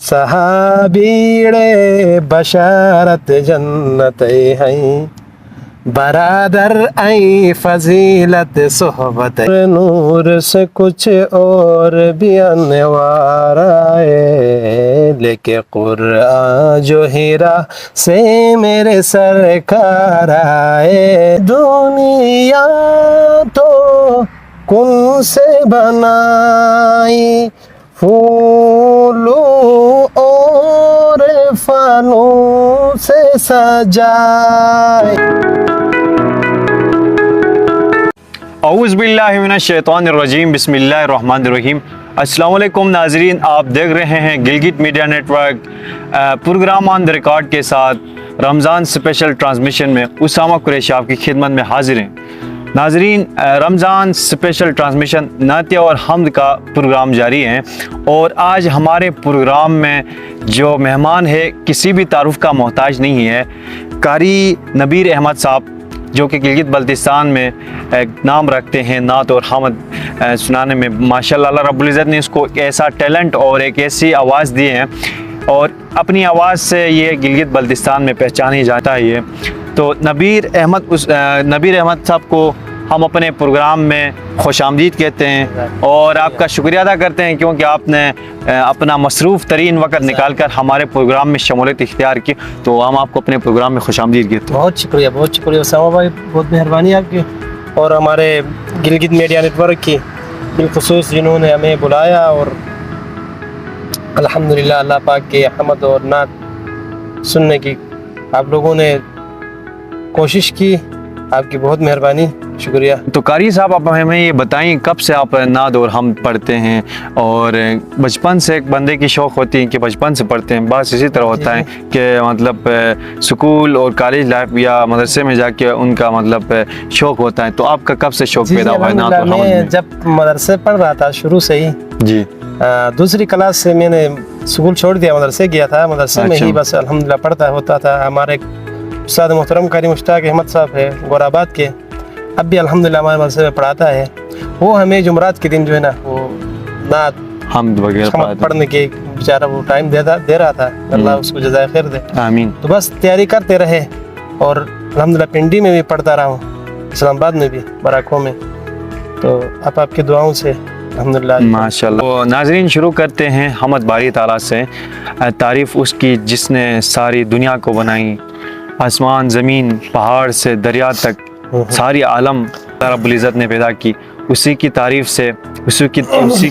صحابیڑے بشارت جنت ہیں برادر ای فضیلت صحبت نور سے کچھ اور بھی انوار آئے لیکن قرآن جو ہیرا سے میرے سرکار آئے دنیا تو کن سے بنائی پھولوں اور فنوں سے سجائے. اعوذ باللہ من الشیطان الرجیم بسم اللہ الرحمن الرحیم. السلام علیکم ناظرین، آپ دیکھ رہے ہیں Gilgit media network program on the record کے ساتھ رمضان اسپیشل ٹرانسمیشن میں اسامہ قریشی آپ کی خدمت میں حاضر ہیں. ناظرین، رمضان اسپیشل ٹرانسمیشن نعتیہ اور حمد کا پروگرام جاری ہے، اور آج ہمارے پروگرام میں جو مہمان ہے کسی بھی تعارف کا محتاج نہیں ہے. قاری نبیر احمد صاحب جو کہ گلگت بلتستان میں نام رکھتے ہیں نعت اور حمد سنانے میں. ماشاءاللہ اللہ رب العزت نے اس کو ایک ایسا ٹیلنٹ اور ایک ایسی آواز دی ہے، اور اپنی آواز سے یہ گلگت بلتستان میں پہچانی جاتا ہے. یہ تو نبیر احمد صاحب کو ہم اپنے پروگرام میں خوش آمدید کہتے ہیں، اور آپ کا شکریہ ادا کرتے ہیں کیونکہ آپ نے اپنا مصروف ترین وقت نکال کر ہمارے پروگرام میں شمولیت اختیار کی، تو ہم آپ کو اپنے پروگرام میں خوش آمدید کہتے ہیں. بہت شکریہ اسامہ بھائی، بہت مہربانی آپ کی، اور ہمارے گلگت میڈیا نیٹ ورک کی بالخصوص جنہوں نے ہمیں بلایا، اور الحمدللہ اللہ پاک کے حمد اور نعت سننے کی آپ لوگوں نے کوشش کی، آپ کی بہت مہربانی، شکریہ. تو قاری صاحب آپ ہمیں یہ بتائیں کب سے آپ نعت اور حمد پڑھتے ہیں؟ اور بچپن سے ایک بندے کی شوق ہوتی ہے کہ بچپن سے پڑھتے ہیں، بس اسی طرح ہوتا ہے کہ مطلب سکول اور کالج لائف یا مدرسے میں جا کے ان کا مطلب شوق ہوتا ہے، تو آپ کا کب سے شوق پیدا ہوا ہے نعت اور حمد میں؟ میں جب مدرسے پڑھ رہا تھا شروع سے ہی، جی دوسری کلاس سے میں نے سکول چھوڑ دیا، مدرسے گیا تھا، مدرسے میں ہی بس الحمدللہ پڑھتا ہوتا تھا. ہمارے استاد محترم قاری مشتاق احمد صاحب ہے گور آباد کے، اب بھی الحمدللہ ہمارے مدرسے میں پڑھاتا ہے. وہ ہمیں جمعرات کے دن جو ہے نا وہ نعت حمد وغیرہ پڑھنے کے بیچارہ وہ ٹائم دے رہا تھا، اللہ اس کو جزائے خیر دے، آمین. تو بس تیاری کرتے رہے، اور الحمدللہ پنڈی میں بھی پڑھتا رہا ہوں، اسلام آباد میں بھی، براکوں میں. تو آپ کی دعاؤں سے الحمدللہ ماشاءاللہ. تو ناظرین شروع کرتے ہیں حمد باری تعالیٰ سے. تعریف اس کی جس نے ساری دنیا کو بنائی، آسمان زمین پہاڑ سے دریا تک ساری عالم اللہ رب العزت نے پیدا کی. اسی کی تعریف سے، اسی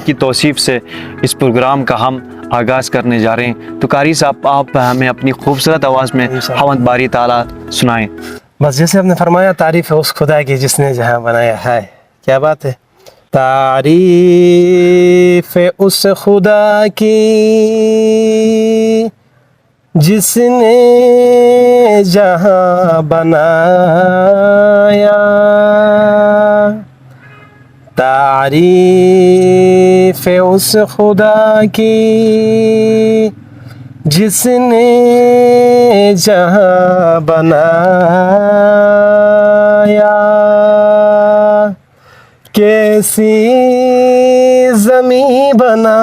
کی توصیف سے اس پروگرام کا ہم آغاز کرنے جا رہے ہیں. تو قاری صاحب آپ ہمیں اپنی خوبصورت آواز میں حمد باری تعالیٰ سنائیں. بس جیسے آپ نے فرمایا، تعریف ہے اس خدا کی جس نے جہاں بنایا ہے. کیا بات ہے! تعریف اس خدا کی جس نے جہاں بنایا، تعریف اس خدا کی جس نے جہاں بنایا. کیسی زمین بنائی،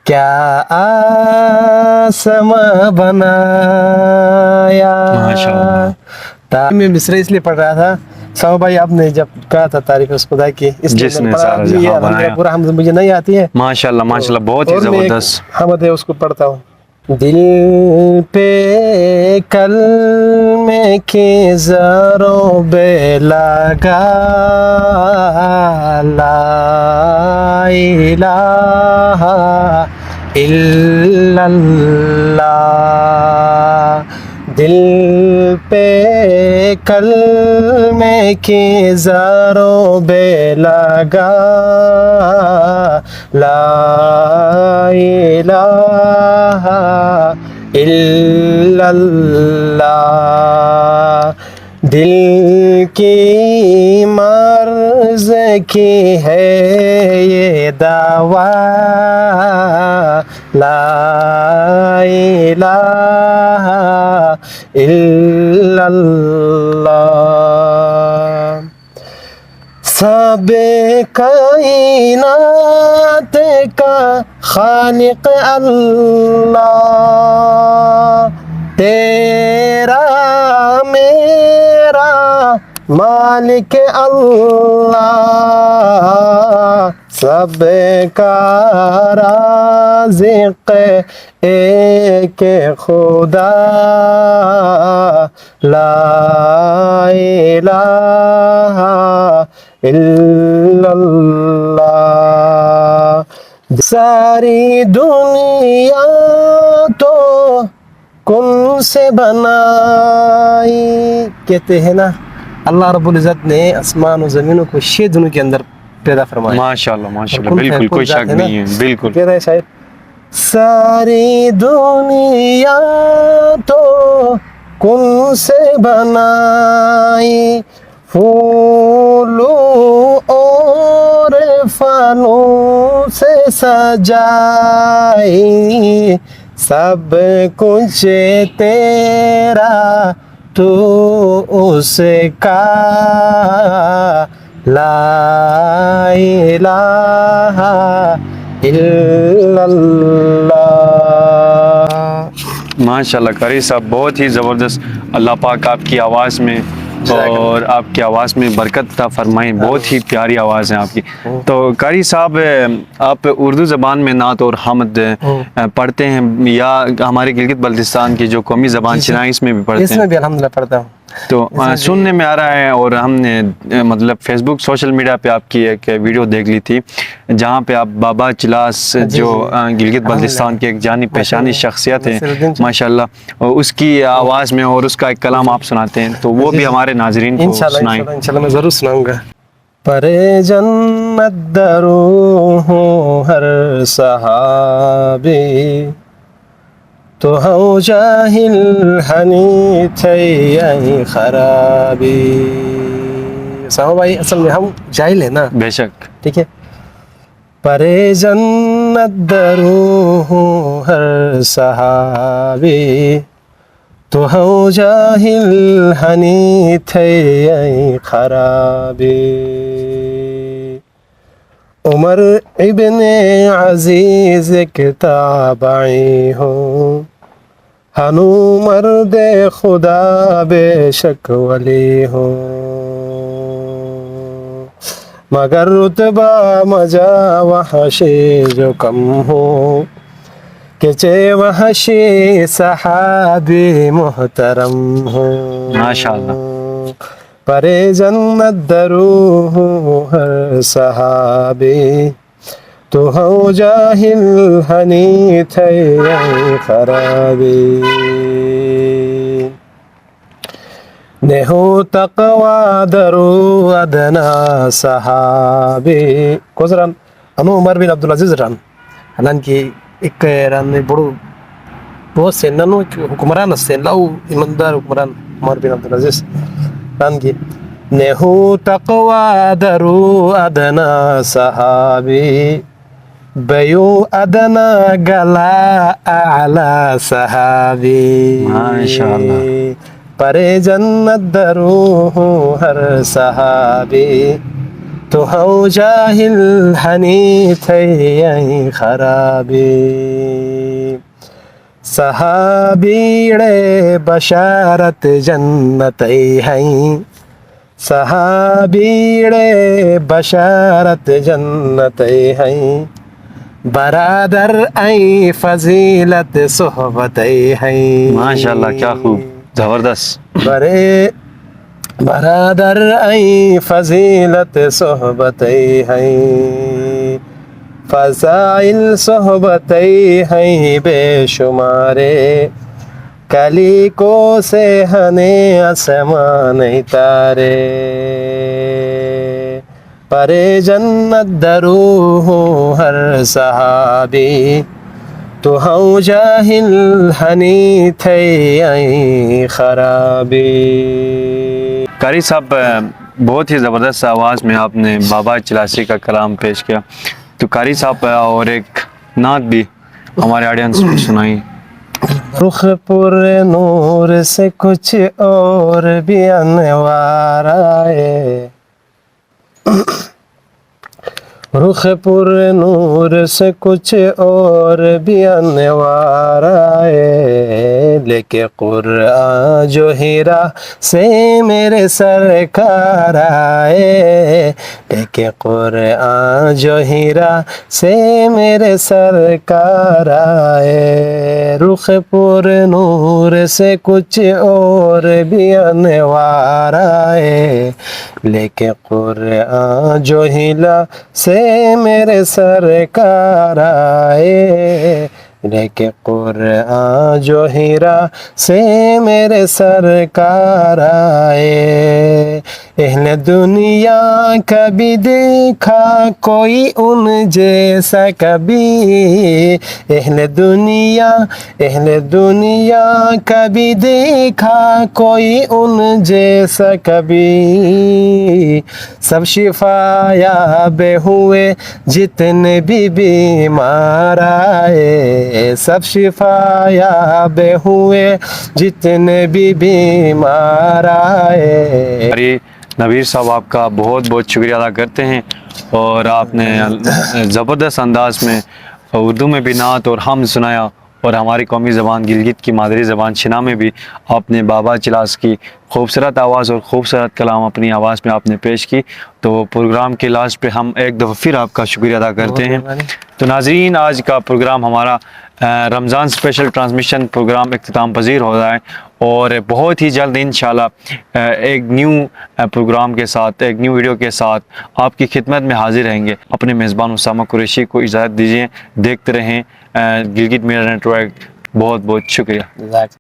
کیا آسمان بنایا. میں مصرع اس لیے پڑھ رہا تھا سامو بھائی، آپ نے جب کہا تھا تعریف اس خدا کی، اس جس نے سارا جہاں بنایا، پورا حمد مجھے نہیں آتی ہے. ماشاءاللہ ماشاءاللہ، بہت ہی زبردست حمد ہے، اس کو پڑھتا ہوں. دل پہ کلمے کے زروں بے لگا، لا الہ الا اللہ. دل پہ کلمے کے زروں بے لگا، لا الہ الا اللہ. دل کی مرض کی ہے یہ دعویٰ، لا الہ الا اللہ. سب کائنات خالق اللہ تیرا میرا مالک اللہ سب کا رازق ایک خدا لا الہ الا اللہ ساری دنیا تو کن سے بنائی کہتے ہیں نا اللہ رب العزت نے آسمان و زمینوں کو 6 دنوں کے اندر پیدا فرمایا ماشاءاللہ ماشاءاللہ بالکل کوئی شک نہیں ہے بالکل کہہ رہے شاید ساری دنیا تو کن سے بنائی پھولوں اور پھلوں سے سجائی سب کچھ تیرا تو اس کا لا الہ الا اللہ ماشاءاللہ قاری صاحب بہت ہی زبردست اللہ پاک آپ کی آواز میں اور آپ کی آواز میں برکت عطا فرمائیں بہت ہی پیاری آواز ہے آپ کی تو قاری صاحب آپ اردو زبان میں نعت اور حمد پڑھتے ہیں یا ہمارے گلگت بلتستان کی جو قومی زبان چنائی اس میں بھی پڑھتے ہیں؟ اس میں بھی الحمدللہ پڑھتا ہوں تو سننے میں آ رہا ہے اور ہم نے مطلب فیس بک سوشل میڈیا پہ آپ کی ایک ویڈیو دیکھ لی تھی جہاں پہ آپ بابا چلاس جو گلگت بلتستان کی ایک جانی پہچانی شخصیت ہے ماشاءاللہ اس کی آواز میں اور اس کا ایک کلام آپ سناتے ہیں تو وہ بھی ہمارے ناظرین کو سنائیں انشاءاللہ میں ضرور سناؤں گا پرے جنت درو ہوں ہر صحابی تو ہو جاہل ہنی تھئی خرابی صاحب بھائی اصل میں ہم جاہل ہیں نا بے شک ٹھیک ہے پرے جنت درو ہوں ہر صحابی تو ہو جاہل ہنی تھئی خرابی عمر ابن عزیز کتابعی ہوں ہنو مرد خدا بے شک ولی ہوں مگر رتبہ مجا وحشی جو کم ہوں کہ چے وحشی صحابی محترم ہوں ماشاءاللہ پرے جنت درو ہوں ہر صحابی تو ہو جاہل ہنی تھئی خرابی نہو تقوی درو ادنا صحابی کوزران انو عمر بن عبدالعزیز ران حالانکہ ایک ران بڑو بہت سے ننو حکمران سے لو ایماندار حکمران عمر بن عبدالعزیز ران کی نہو تقوی درو ادنا صحابی بیو ادنا گلا اعلی صحابی ماشاءاللہ پرے جنت درو ہوں ہر صحابی تو ہو جاہل ہنی تھئی خرابی صحابیڑے بشارت جنتی ہیں صحابیڑے بشارت جنتی ہیں برادر ای فضیلت صحبتی ہیں ماشاءاللہ کیا خوب زبردست برادر ای فضیلت صحبتی ہیں فضائل صحبتی ہیں بے شمارے کلی کو سے ہنے آسمان تارے پرے جنت درو ہوں ہر صحابی تو ہو جاہل ہنی تھئی خرابی قاری صاحب بہت ہی زبردست آواز میں آپ نے بابا چلاسی کا کلام پیش کیا تو قاری صاحب اور ایک نعت بھی ہمارے آڈینس کو سنائیں رخ پر نور سے کچھ اور بھی انوار آئے رخ پر نور سے کچھ اور بھی انوار آئے، لے کے قرآن جو ہیرا سے میرے سرکار آئے، لے کے قرآن جو ہیرا سے میرے سرکار آئے، رخ پر نور سے کچھ اور بھی انوار آئے، لے کے قرآن جو ہیلا سے میرے سرکار آئے، لے کے قرآن جو ہیرا سے میرے سرکار آئے، اہل دنیا کبھی دیکھا کوئی ان جیسا کبھی، اہل دنیا کبھی دیکھا کوئی ان جیسا کبھی، سب شفا یاب ہوئے جتنے بھی بیمار آئے، سب شفا یاب ہوئے جتنے بھی بیمار آئے۔ ارے نویر صاحب آپ کا بہت بہت شکریہ ادا کرتے ہیں، اور آپ نے زبردست انداز میں اردو میں بھی نعت اور حمد سنایا، اور ہماری قومی زبان گلگت کی مادری زبان شنا میں بھی آپ نے بابا چلاس کی خوبصورت آواز اور خوبصورت کلام اپنی آواز میں آپ نے پیش کی۔ تو پروگرام کے لاسٹ پہ ہم ایک دفعہ پھر آپ کا شکریہ ادا کرتے ہیں۔ تو ناظرین، آج کا پروگرام ہمارا رمضان اسپیشل ٹرانسمیشن پروگرام اختتام پذیر ہو رہا ہے، اور بہت ہی جلد انشاءاللہ ایک نیو پروگرام کے ساتھ، ایک نیو ویڈیو کے ساتھ آپ کی خدمت میں حاضر رہیں گے۔ اپنے میزبان اسامہ قریشی کو اجازت دیجیے، دیکھتے رہیں گلگت میڈیا نیٹ ورک۔ بہت بہت شکریہ۔